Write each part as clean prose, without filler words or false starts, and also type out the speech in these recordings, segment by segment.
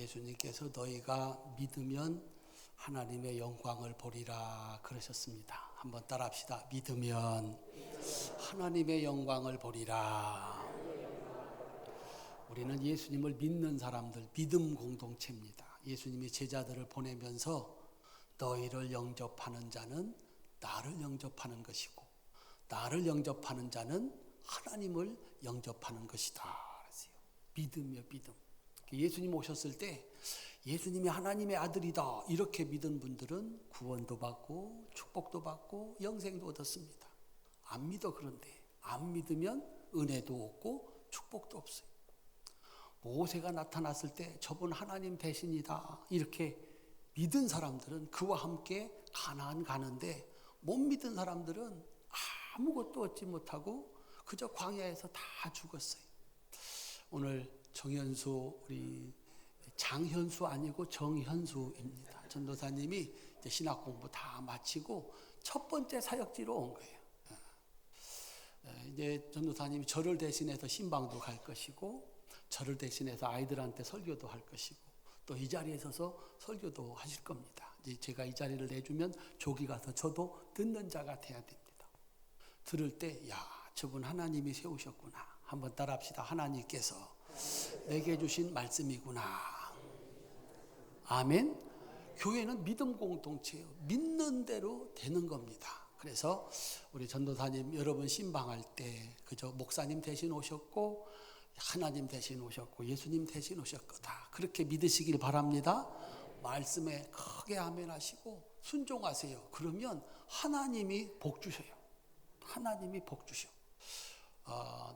예수님께서 너희가 믿으면 하나님의 영광을 보리라 그러셨습니다. 한번 따라합시다. 믿으면 하나님의 영광을 보리라. 우리는 예수님을 믿는 사람들, 믿음 공동체입니다. 예수님이 제자들을 보내면서 너희를 영접하는 자는 나를 영접하는 것이고 나를 영접하는 자는 하나님을 영접하는 것이다. 그랬어요. 믿음이요, 믿음. 예수님 오셨을 때 예수님이 하나님의 아들이다 이렇게 믿은 분들은 구원도 받고 축복도 받고 영생도 얻었습니다. 안 믿어. 그런데 안 믿으면 은혜도 없고 축복도 없어요. 모세가 나타났을 때 저분 하나님 대신이다 이렇게 믿은 사람들은 그와 함께 가나안 가는데, 못 믿은 사람들은 아무것도 얻지 못하고 그저 광야에서 다 죽었어요. 오늘 정현수, 우리 장현수 아니고 정현수입니다. 전도사님이 이제 신학 공부 다 마치고 첫 번째 사역지로 온 거예요. 이제 전도사님이 저를 대신해서 신방도 갈 것이고 저를 대신해서 아이들한테 설교도 할 것이고 또 이 자리에 서서 설교도 하실 겁니다. 이제 제가 이 자리를 내주면 조기 가서 저도 듣는 자가 돼야 됩니다. 들을 때, 야, 저분 하나님이 세우셨구나. 한번 따라합시다. 하나님께서 내게 주신 말씀이구나. 아멘. 교회는 믿음 공동체예요. 믿는 대로 되는 겁니다. 그래서 우리 전도사님 여러분 신방할 때 그저 목사님 대신 오셨고 하나님 대신 오셨고 예수님 대신 오셨거다. 그렇게 믿으시길 바랍니다. 말씀에 크게 아멘 하시고 순종하세요. 그러면 하나님이 복 주셔요. 하나님이 복 주셔.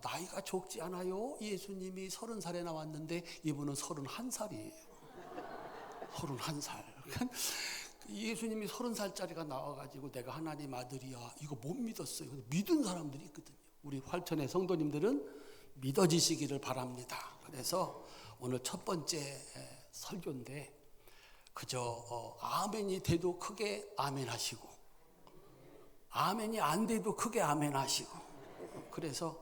나이가 적지 않아요. 예수님이 30살에 나왔는데 이분은 31살이에요. 31살. 예수님이 30살짜리가 나와가지고 내가 하나님 아들이야 이거 못 믿었어요. 믿은 사람들이 있거든요. 우리 활천의 성도님들은 믿어지시기를 바랍니다. 그래서 오늘 첫 번째 설교인데 그저 아멘이 돼도 크게 아멘 하시고 아멘이 안 돼도 크게 아멘 하시고 그래서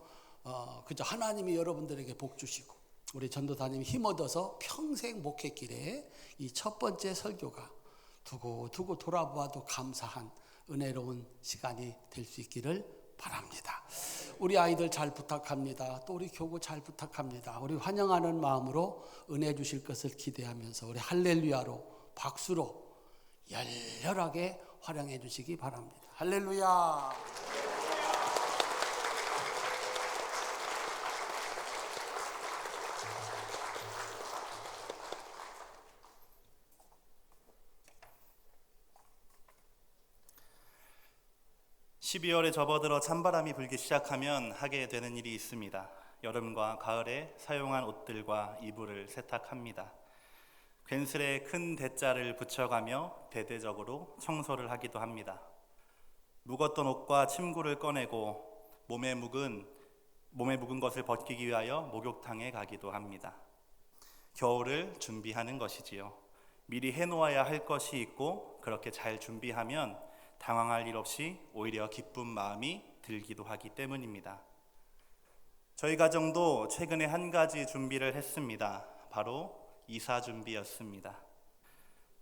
그저 하나님이 여러분들에게 복 주시고 우리 전도사님이 힘 얻어서 평생 목회길에 이 첫 번째 설교가 두고 돌아보아도 감사한 은혜로운 시간이 될 수 있기를 바랍니다. 우리 아이들 잘 부탁합니다. 또 우리 교구 잘 부탁합니다. 우리 환영하는 마음으로 은혜 주실 것을 기대하면서 우리 할렐루야로 박수로 열렬하게 활용해 주시기 바랍니다. 할렐루야. 12월에 접어들어 찬바람이 불기 시작하면 하게 되는 일이 있습니다. 여름과 가을에 사용한 옷들과 이불을 세탁합니다. 괜스레 큰 대자를 붙여가며 대대적으로 청소를 하기도 합니다. 묵었던 옷과 침구를 꺼내고 몸에 묵은 것을 벗기기 위하여 목욕탕에 가기도 합니다. 겨울을 준비하는 것이지요. 미리 해놓아야 할 것이 있고 그렇게 잘 준비하면 당황할 일 없이 오히려 기쁜 마음이 들기도 하기 때문입니다. 저희 가정도 최근에 한 가지 준비를 했습니다. 바로 이사 준비였습니다.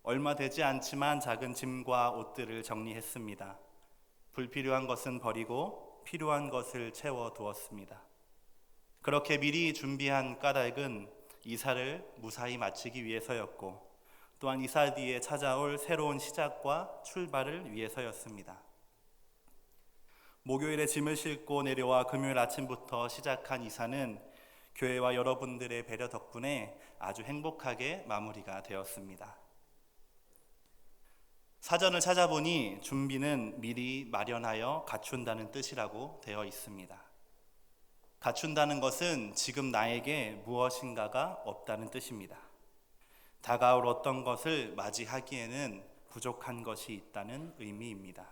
얼마 되지 않지만 작은 짐과 옷들을 정리했습니다. 불필요한 것은 버리고 필요한 것을 채워 두었습니다. 그렇게 미리 준비한 까닭은 이사를 무사히 마치기 위해서였고 또한 이사 뒤에 찾아올 새로운 시작과 출발을 위해서였습니다. 목요일에 짐을 싣고 내려와 금요일 아침부터 시작한 이사는 교회와 여러분들의 배려 덕분에 아주 행복하게 마무리가 되었습니다. 사전을 찾아보니 준비는 미리 마련하여 갖춘다는 뜻이라고 되어 있습니다. 갖춘다는 것은 지금 나에게 무엇인가가 없다는 뜻입니다. 다가올 어떤 것을 맞이하기에는 부족한 것이 있다는 의미입니다.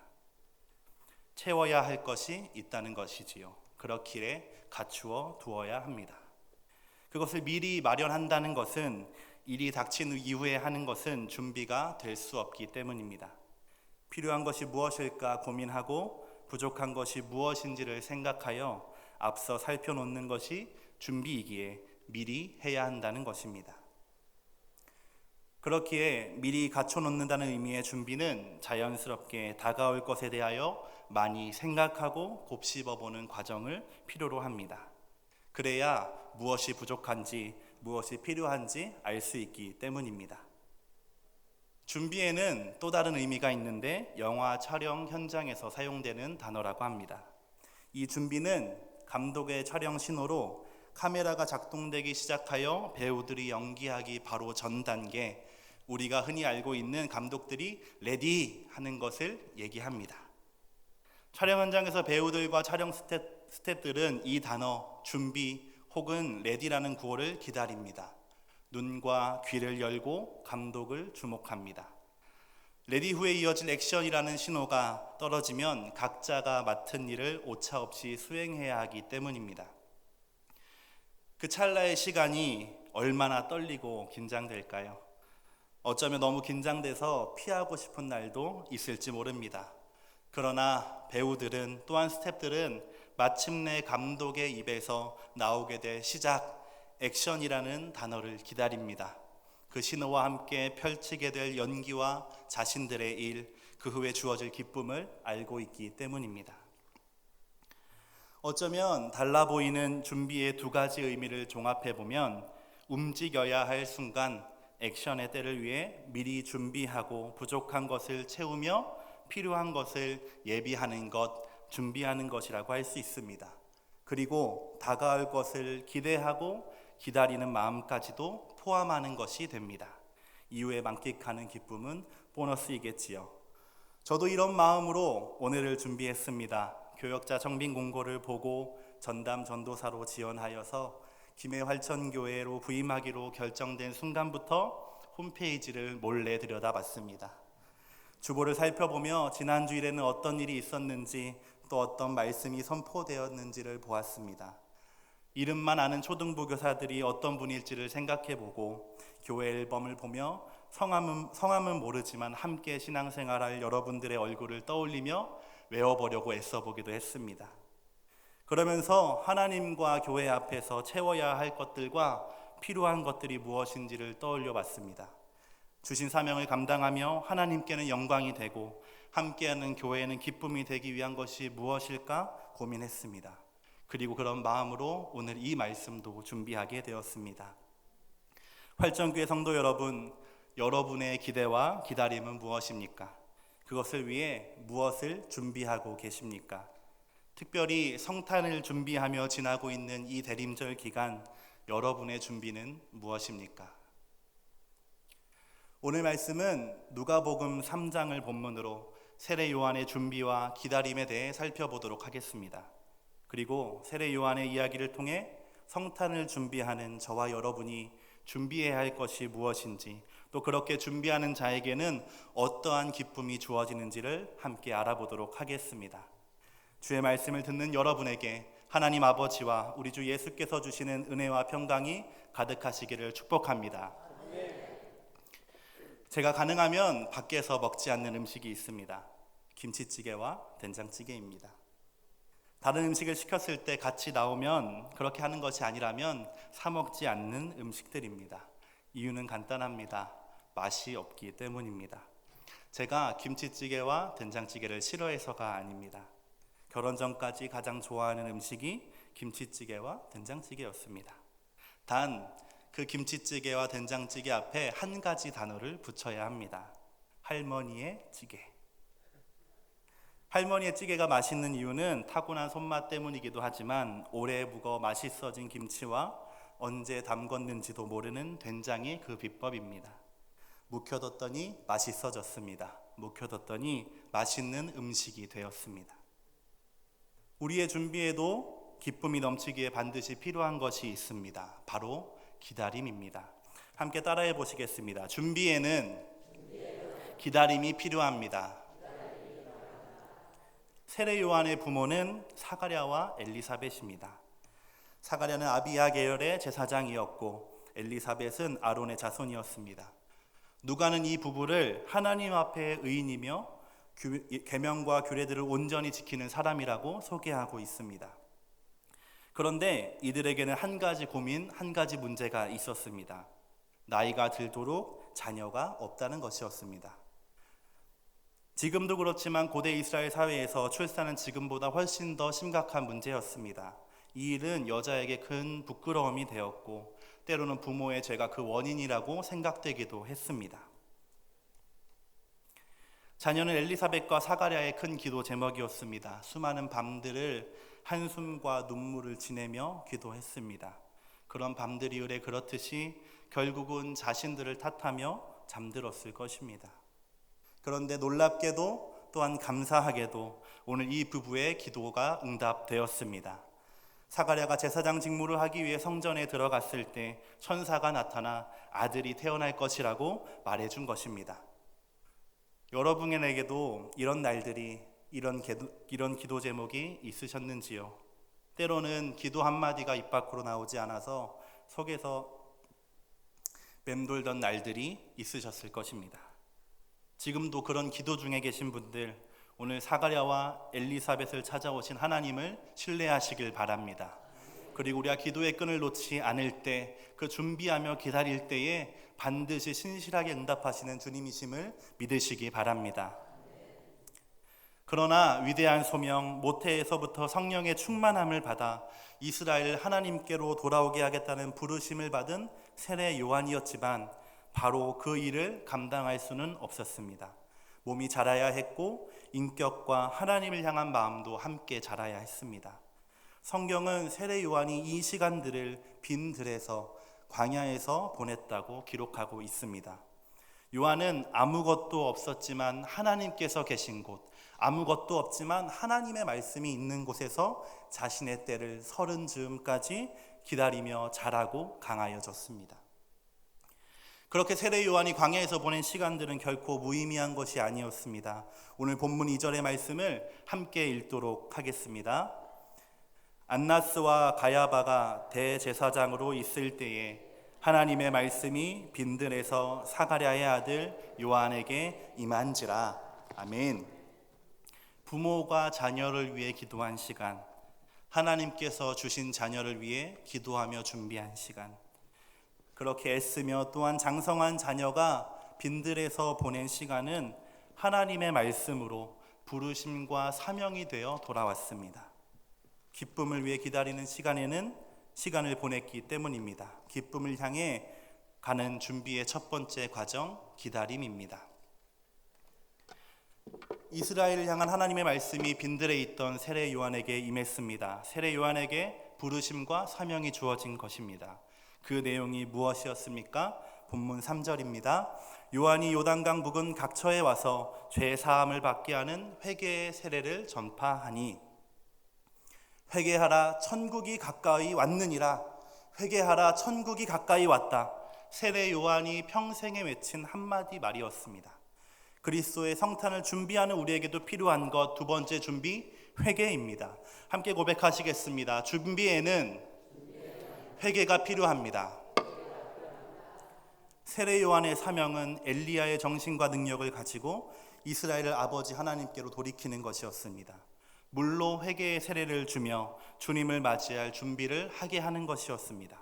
채워야 할 것이 있다는 것이지요. 그렇기에 갖추어 두어야 합니다. 그것을 미리 마련한다는 것은 일이 닥친 이후에 하는 것은 준비가 될 수 없기 때문입니다. 필요한 것이 무엇일까 고민하고 부족한 것이 무엇인지를 생각하여 앞서 살펴놓는 것이 준비이기에 미리 해야 한다는 것입니다. 그렇기에 미리 갖춰놓는다는 의미의 준비는 자연스럽게 다가올 것에 대하여 많이 생각하고 곱씹어보는 과정을 필요로 합니다. 그래야 무엇이 부족한지, 무엇이 필요한지 알 수 있기 때문입니다. 준비에는 또 다른 의미가 있는데 영화 촬영 현장에서 사용되는 단어라고 합니다. 이 준비는 감독의 촬영 신호로 카메라가 작동되기 시작하여 배우들이 연기하기 바로 전 단계, 우리가 흔히 알고 있는 감독들이 레디 하는 것을 얘기합니다. 촬영 현장에서 배우들과 촬영 스태프들은 이 단어 준비 혹은 레디라는 구호를 기다립니다. 눈과 귀를 열고 감독을 주목합니다. 레디 후에 이어질 액션이라는 신호가 떨어지면 각자가 맡은 일을 오차없이 수행해야 하기 때문입니다. 그 찰나의 시간이 얼마나 떨리고 긴장될까요? 어쩌면 너무 긴장돼서 피하고 싶은 날도 있을지 모릅니다. 그러나 배우들은 또한 스태프들은 마침내 감독의 입에서 나오게 될 시작, 액션이라는 단어를 기다립니다. 그 신호와 함께 펼치게 될 연기와 자신들의 일, 그 후에 주어질 기쁨을 알고 있기 때문입니다. 어쩌면 달라 보이는 준비의 두 가지 의미를 종합해보면 움직여야 할 순간 액션의 때를 위해 미리 준비하고 부족한 것을 채우며 필요한 것을 예비하는 것, 준비하는 것이라고 할 수 있습니다. 그리고 다가올 것을 기대하고 기다리는 마음까지도 포함하는 것이 됩니다. 이후에 만끽하는 기쁨은 보너스이겠지요. 저도 이런 마음으로 오늘을 준비했습니다. 교역자 정빈 공고를 보고 전담 전도사로 지원하여서 김해활천교회로 부임하기로 결정된 순간부터 홈페이지를 몰래 들여다봤습니다. 주보를 살펴보며 지난 주일에는 어떤 일이 있었는지 또 어떤 말씀이 선포되었는지를 보았습니다. 이름만 아는 초등부 교사들이 어떤 분일지를 생각해보고 교회 앨범을 보며 성함은 모르지만 함께 신앙생활할 여러분들의 얼굴을 떠올리며 외워보려고 애써보기도 했습니다. 그러면서 하나님과 교회 앞에서 채워야 할 것들과 필요한 것들이 무엇인지를 떠올려 봤습니다. 주신 사명을 감당하며 하나님께는 영광이 되고 함께하는 교회에는 기쁨이 되기 위한 것이 무엇일까 고민했습니다. 그리고 그런 마음으로 오늘 이 말씀도 준비하게 되었습니다. 활전교회 성도 여러분, 여러분의 기대와 기다림은 무엇입니까? 그것을 위해 무엇을 준비하고 계십니까? 특별히 성탄을 준비하며 지나고 있는 이 대림절 기간, 여러분의 준비는 무엇입니까? 오늘 말씀은 누가복음 3장을 본문으로 세례 요한의 준비와 기다림에 대해 살펴보도록 하겠습니다. 그리고 세례 요한의 이야기를 통해 성탄을 준비하는 저와 여러분이 준비해야 할 것이 무엇인지, 또 그렇게 준비하는 자에게는 어떠한 기쁨이 주어지는지를 함께 알아보도록 하겠습니다. 주의 말씀을 듣는 여러분에게 하나님 아버지와 우리 주 예수께서 주시는 은혜와 평강이 가득하시기를 축복합니다. 제가 가능하면 밖에서 먹지 않는 음식이 있습니다. 김치찌개와 된장찌개입니다. 다른 음식을 시켰을 때 같이 나오면 그렇게 하는 것이 아니라면 사 먹지 않는 음식들입니다. 이유는 간단합니다. 맛이 없기 때문입니다. 제가 김치찌개와 된장찌개를 싫어해서가 아닙니다. 결혼 전까지 가장 좋아하는 음식이 김치찌개와 된장찌개였습니다. 단 그 김치찌개와 된장찌개 앞에 한 가지 단어를 붙여야 합니다. 할머니의 찌개. 할머니의 찌개가 맛있는 이유는 타고난 손맛 때문이기도 하지만 오래 묵어 맛있어진 김치와 언제 담궜는지도 모르는 된장이 그 비법입니다. 묵혀뒀더니 맛있어졌습니다. 묵혀뒀더니 맛있는 음식이 되었습니다. 우리의 준비에도 기쁨이 넘치기에 반드시 필요한 것이 있습니다. 바로 기다림입니다. 함께 따라해 보시겠습니다. 준비에는 기다림이 필요합니다. 세례 요한의 부모는 사가랴와 엘리사벳입니다. 사가랴는 아비야 계열의 제사장이었고 엘리사벳은 아론의 자손이었습니다. 누가는 이 부부를 하나님 앞에 의인이며 계명과 규례들을 온전히 지키는 사람이라고 소개하고 있습니다. 그런데 이들에게는 한 가지 고민, 한 가지 문제가 있었습니다. 나이가 들도록 자녀가 없다는 것이었습니다. 지금도 그렇지만 고대 이스라엘 사회에서 출산은 지금보다 훨씬 더 심각한 문제였습니다. 이 일은 여자에게 큰 부끄러움이 되었고 때로는 부모의 죄가 그 원인이라고 생각되기도 했습니다. 자녀는 엘리사벳과 사가랴의 큰 기도 제목이었습니다. 수많은 밤들을 한숨과 눈물을 지내며 기도했습니다. 그런 밤들이 의례 그렇듯이 결국은 자신들을 탓하며 잠들었을 것입니다. 그런데 놀랍게도 또한 감사하게도 오늘 이 부부의 기도가 응답되었습니다. 사가랴가 제사장 직무를 하기 위해 성전에 들어갔을 때 천사가 나타나 아들이 태어날 것이라고 말해준 것입니다. 여러분에게도 이런 날들이, 이런 기도 제목이 있으셨는지요? 때로는 기도 한마디가 입 밖으로 나오지 않아서 속에서 맴돌던 날들이 있으셨을 것입니다. 지금도 그런 기도 중에 계신 분들, 오늘 사가랴와 엘리사벳을 찾아오신 하나님을 신뢰하시길 바랍니다. 그리고 우리가 기도의 끈을 놓지 않을 때, 그 준비하며 기다릴 때에 반드시 신실하게 응답하시는 주님이심을 믿으시기 바랍니다. 그러나 위대한 소명 모태에서부터 성령의 충만함을 받아 이스라엘 하나님께로 돌아오게 하겠다는 부르심을 받은 세례 요한이었지만 바로 그 일을 감당할 수는 없었습니다. 몸이 자라야 했고 인격과 하나님을 향한 마음도 함께 자라야 했습니다. 성경은 세례 요한이 이 시간들을 빈 들에서 광야에서 보냈다고 기록하고 있습니다. 요한은 아무것도 없었지만 하나님께서 계신 곳, 아무것도 없지만 하나님의 말씀이 있는 곳에서 자신의 때를 30 즈음까지 기다리며 자라고 강하여졌습니다. 그렇게 세례 요한이 광야에서 보낸 시간들은 결코 무의미한 것이 아니었습니다. 오늘 본문 2절의 말씀을 함께 읽도록 하겠습니다. 안나스와 가야바가 대제사장으로 있을 때에 하나님의 말씀이 빈들에서 사가랴의 아들 요한에게 임한지라. 아멘. 부모가 자녀를 위해 기도한 시간, 하나님께서 주신 자녀를 위해 기도하며 준비한 시간, 그렇게 애쓰며 또한 장성한 자녀가 빈들에서 보낸 시간은 하나님의 말씀으로 부르심과 사명이 되어 돌아왔습니다. 기쁨을 위해 기다리는 시간에는 시간을 보냈기 때문입니다. 기쁨을 향해 가는 준비의 첫 번째 과정, 기다림입니다. 이스라엘을 향한 하나님의 말씀이 빈들에 있던 세례 요한에게 임했습니다. 세례 요한에게 부르심과 사명이 주어진 것입니다. 그 내용이 무엇이었습니까? 본문 3절입니다. 요한이 요단강 부근 각처에 와서 죄 사함을 받게 하는 회개의 세례를 전파하니, 회개하라 천국이 가까이 왔느니라. 회개하라 천국이 가까이 왔다. 세례 요한이 평생에 외친 한마디 말이었습니다. 그리스도의 성탄을 준비하는 우리에게도 필요한 것, 두 번째 준비, 회개입니다. 함께 고백하시겠습니다. 준비에는 회개가 필요합니다. 세례 요한의 사명은 엘리야의 정신과 능력을 가지고 이스라엘을 아버지 하나님께로 돌이키는 것이었습니다. 물로 회개의 세례를 주며 주님을 맞이할 준비를 하게 하는 것이었습니다.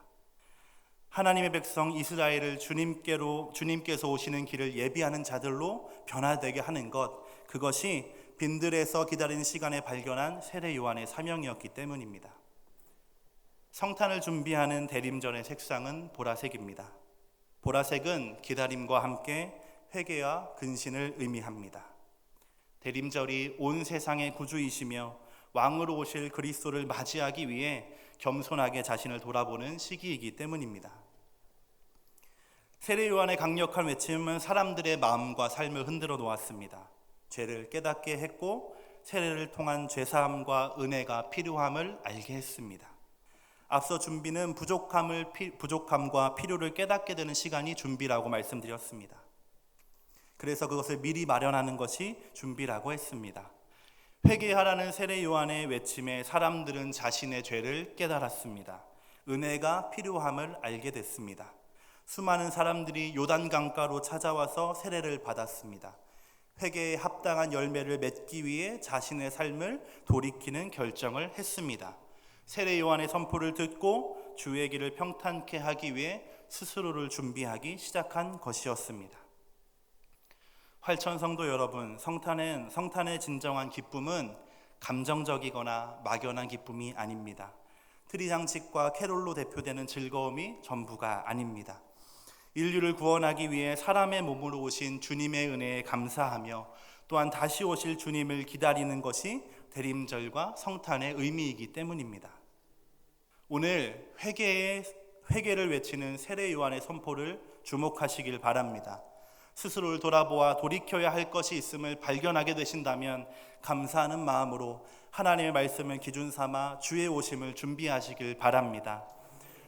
하나님의 백성 이스라엘을 주님께서 오시는 길을 예비하는 자들로 변화되게 하는 것, 그것이 빈들에서 기다리는 시간에 발견한 세례 요한의 사명이었기 때문입니다. 성탄을 준비하는 대림전의 색상은 보라색입니다. 보라색은 기다림과 함께 회개와 근신을 의미합니다. 대림절이 온 세상의 구주이시며 왕으로 오실 그리스도를 맞이하기 위해 겸손하게 자신을 돌아보는 시기이기 때문입니다. 세례 요한의 강력한 외침은 사람들의 마음과 삶을 흔들어 놓았습니다. 죄를 깨닫게 했고 세례를 통한 죄사함과 은혜가 필요함을 알게 했습니다. 앞서 준비는 부족함과 필요를 깨닫게 되는 시간이 준비라고 말씀드렸습니다. 그래서 그것을 미리 마련하는 것이 준비라고 했습니다. 회개하라는 세례 요한의 외침에 사람들은 자신의 죄를 깨달았습니다. 은혜가 필요함을 알게 됐습니다. 수많은 사람들이 요단강가로 찾아와서 세례를 받았습니다. 회개에 합당한 열매를 맺기 위해 자신의 삶을 돌이키는 결정을 했습니다. 세례 요한의 선포를 듣고 주의 길을 평탄케 하기 위해 스스로를 준비하기 시작한 것이었습니다. 활천 성도 여러분, 성탄의 진정한 기쁨은 감정적이거나 막연한 기쁨이 아닙니다. 트리장식과 캐롤로 대표되는 즐거움이 전부가 아닙니다. 인류를 구원하기 위해 사람의 몸으로 오신 주님의 은혜에 감사하며 또한 다시 오실 주님을 기다리는 것이 대림절과 성탄의 의미이기 때문입니다. 오늘 회개를 외치는 세례 요한의 선포를 주목하시길 바랍니다. 스스로를 돌아보아 돌이켜야 할 것이 있음을 발견하게 되신다면 감사하는 마음으로 하나님의 말씀을 기준 삼아 주의 오심을 준비하시길 바랍니다.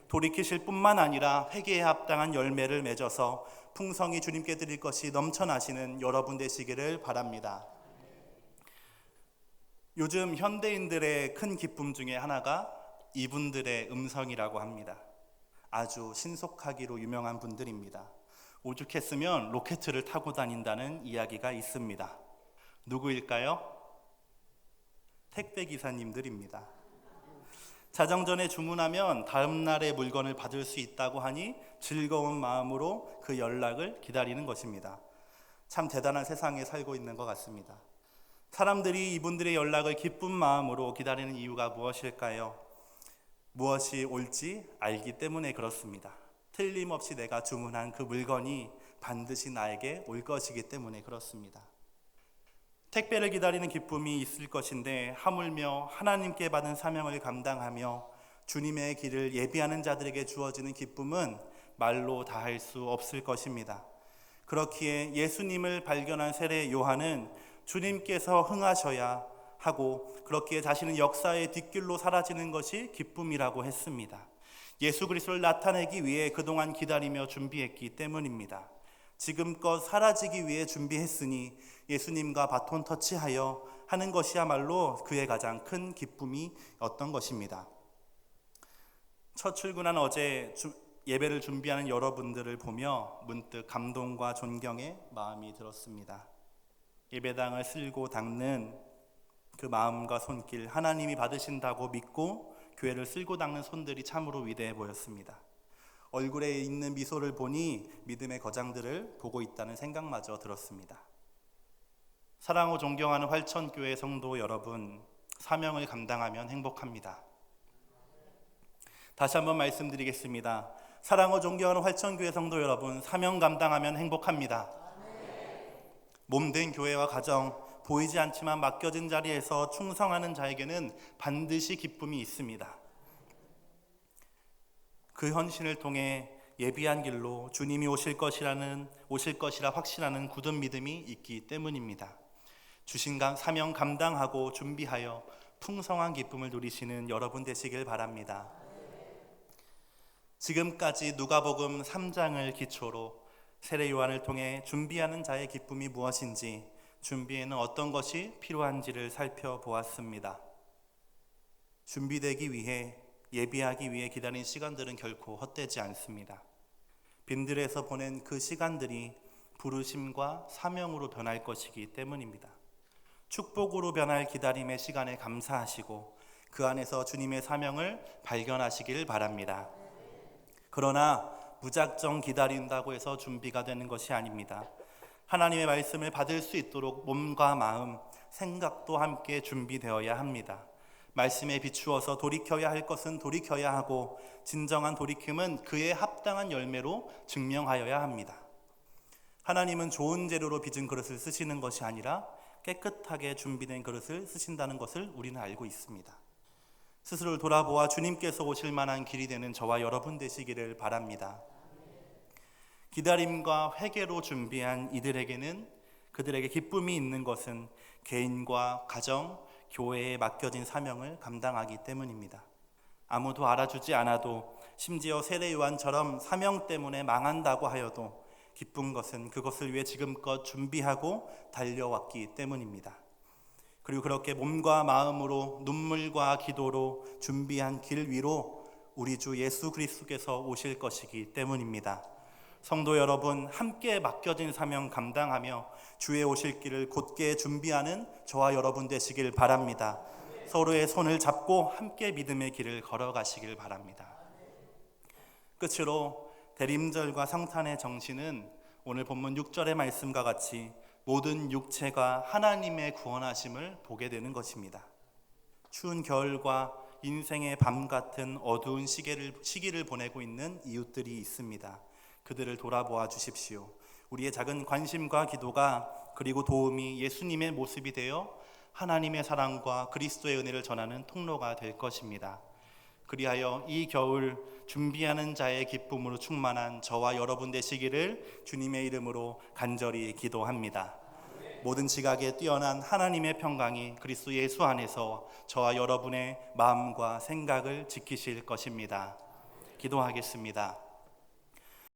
돌이키실 뿐만 아니라 회개에 합당한 열매를 맺어서 풍성히 주님께 드릴 것이 넘쳐나시는 여러분 되시기를 바랍니다. 요즘 현대인들의 큰 기쁨 중에 하나가 이분들의 음성이라고 합니다. 아주 신속하기로 유명한 분들입니다. 오죽했으면 로켓을 타고 다닌다는 이야기가 있습니다. 누구일까요? 택배 기사님들입니다. 자정전에 주문하면 다음 날에 물건을 받을 수 있다고 하니 즐거운 마음으로 그 연락을 기다리는 것입니다. 참 대단한 세상에 살고 있는 것 같습니다. 사람들이 이분들의 연락을 기쁜 마음으로 기다리는 이유가 무엇일까요? 무엇이 올지 알기 때문에 그렇습니다. 틀림없이 내가 주문한 그 물건이 반드시 나에게 올 것이기 때문에 그렇습니다. 택배를 기다리는 기쁨이 있을 것인데 하물며 하나님께 받은 사명을 감당하며 주님의 길을 예비하는 자들에게 주어지는 기쁨은 말로 다할 수 없을 것입니다. 그렇기에 예수님을 발견한 세례 요한은 주님께서 흥하셔야 하고 그렇기에 자신은 역사의 뒷길로 사라지는 것이 기쁨이라고 했습니다. 예수 그리스도를 나타내기 위해 그동안 기다리며 준비했기 때문입니다. 지금껏 사라지기 위해 준비했으니 예수님과 바톤 터치하여 하는 것이야말로 그의 가장 큰 기쁨이었던 것입니다. 첫 출근한 어제 예배를 준비하는 여러분들을 보며 문득 감동과 존경의 마음이 들었습니다. 예배당을 쓸고 닦는 그 마음과 손길, 하나님이 받으신다고 믿고 교회를 쓸고 닦는 손들이 참으로 위대해 보였습니다. 얼굴에 있는 미소를 보니 믿음의 거장들을 보고 있다는 생각마저 들었습니다. 사랑하고 존경하는 활천교회 성도 여러분, 사명을 감당하면 행복합니다. 다시 한번 말씀드리겠습니다. 사랑하고 존경하는 활천교회 성도 여러분, 사명 감당하면 행복합니다. 몸된 교회와 가정, 보이지 않지만 맡겨진 자리에서 충성하는 자에게는 반드시 기쁨이 있습니다. 그 헌신을 통해 예비한 길로 주님이 오실 것이라 확신하는 굳은 믿음이 있기 때문입니다. 주신 사명 감당하고 준비하여 풍성한 기쁨을 누리시는 여러분 되시길 바랍니다. 지금까지 누가복음 3장을 기초로 세례 요한을 통해 준비하는 자의 기쁨이 무엇인지, 준비에는 어떤 것이 필요한지를 살펴보았습니다. 준비되기 위해, 예비하기 위해 기다린 시간들은 결코 헛되지 않습니다. 빈들에서 보낸 그 시간들이 부르심과 사명으로 변할 것이기 때문입니다. 축복으로 변할 기다림의 시간에 감사하시고 그 안에서 주님의 사명을 발견하시길 바랍니다. 그러나 무작정 기다린다고 해서 준비가 되는 것이 아닙니다. 하나님의 말씀을 받을 수 있도록 몸과 마음, 생각도 함께 준비되어야 합니다. 말씀에 비추어서 돌이켜야 할 것은 돌이켜야 하고 진정한 돌이킴은 그에 합당한 열매로 증명하여야 합니다. 하나님은 좋은 재료로 빚은 그릇을 쓰시는 것이 아니라 깨끗하게 준비된 그릇을 쓰신다는 것을 우리는 알고 있습니다. 스스로를 돌아보아 주님께서 오실 만한 길이 되는 저와 여러분 되시기를 바랍니다. 기다림과 회개로 준비한 이들에게는, 그들에게 기쁨이 있는 것은 개인과 가정, 교회에 맡겨진 사명을 감당하기 때문입니다. 아무도 알아주지 않아도, 심지어 세례 요한처럼 사명 때문에 망한다고 하여도 기쁜 것은 그것을 위해 지금껏 준비하고 달려왔기 때문입니다. 그리고 그렇게 몸과 마음으로 눈물과 기도로 준비한 길 위로 우리 주 예수 그리스도께서 오실 것이기 때문입니다. 성도 여러분, 함께 맡겨진 사명 감당하며 주의 오실 길을 곧게 준비하는 저와 여러분 되시길 바랍니다. 서로의 손을 잡고 함께 믿음의 길을 걸어가시길 바랍니다. 끝으로 대림절과 성탄의 정신은 오늘 본문 6절의 말씀과 같이 모든 육체가 하나님의 구원하심을 보게 되는 것입니다. 추운 겨울과 인생의 밤 같은 어두운 시기를 보내고 있는 이웃들이 있습니다. 그들을 돌아보아 주십시오. 우리의 작은 관심과 기도가 그리고 도움이 예수님의 모습이 되어 하나님의 사랑과 그리스도의 은혜를 전하는 통로가 될 것입니다. 그리하여 이 겨울 준비하는 자의 기쁨으로 충만한 저와 여러분 되시기를 주님의 이름으로 간절히 기도합니다. 모든 지각에 뛰어난 하나님의 평강이 그리스도 예수 안에서 저와 여러분의 마음과 생각을 지키실 것입니다. 기도하겠습니다.